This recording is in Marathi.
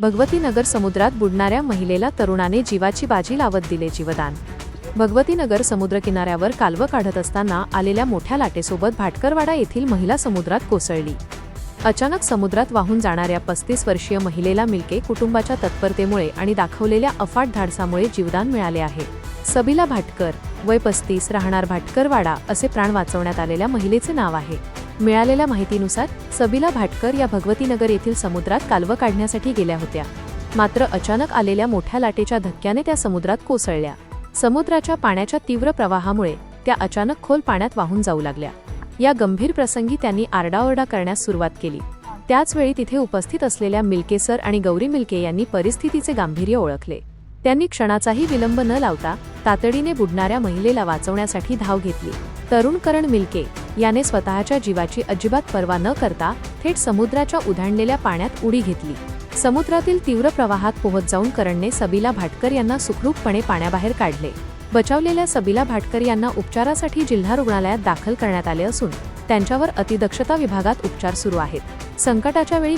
भगवतीनगर समुद्रात बुडणाऱ्या महिलेला तरुणाने जीवाची बाजी लावत दिले जीवदान। भगवतीनगर समुद्रकिनाऱ्यावर कालवं काढत असताना आलेल्या मोठ्या लाटेसोबत भाटकरवाडा येथील महिला समुद्रात कोसळली। अचानक समुद्रात वाहून जाणाऱ्या 35 वर्षीय महिलेला मिल्के कुटुंबाच्या तत्परतेमुळे आणि दाखवलेल्या अफाट धाडसामुळे जीवदान मिळाले आहे। सबीला भाटकर, वय 35, राहणार भाटकरवाडा असे प्राण वाचवण्यात आलेल्या महिलेचे नाव आहे। मिळालेल्या माहितीनुसार सबीला भाटकर या भगवतीनगर येथील समुद्रात कालवं काढण्यासाठी गेल्या होत्या, मात्र अचानक आलेल्या मोठ्या लाटेच्या धक्क्याने त्या समुद्रात कोसळल्या। समुद्राच्या पाण्याच्या तीव्र प्रवाहामुळे त्या अचानक खोल पाण्यात वाहून जाऊ लागल्या। या गंभीर प्रसंगी त्यांनी आरडाओरडा करण्यास सुरुवात केली। त्याच वेळी तिथे उपस्थित असलेल्या मिल्के सर आणि गौरी मिल्के यांनी परिस्थितीचे गांभीर्य ओळखले। त्यांनी क्षणाचाही विलंब न लावता तातडीने बुडणाऱ्या महिलेला वाचवण्यासाठी धाव घेतली। तरुण करण मिल्के याने स्वतःच्या जीवाची अजिबात पर्वा न करता थेट समुद्राच्या उधाणलेल्या पाण्यात उडी घेतली। समुद्रातील तीव्र प्रवाहात पोहत जाऊन करणने सबीला भाटकर यांना सुखरूपपणे पाण्याबाहेर काढले। बचावलेल्या सबीला भाटकर यांना उपचारासाठी जिल्हा रुग्णालयात दाखल करण्यात आले असून त्यांच्यावर अतिदक्षता विभागात उपचार सुरू आहेत। संकटाच्या वेळी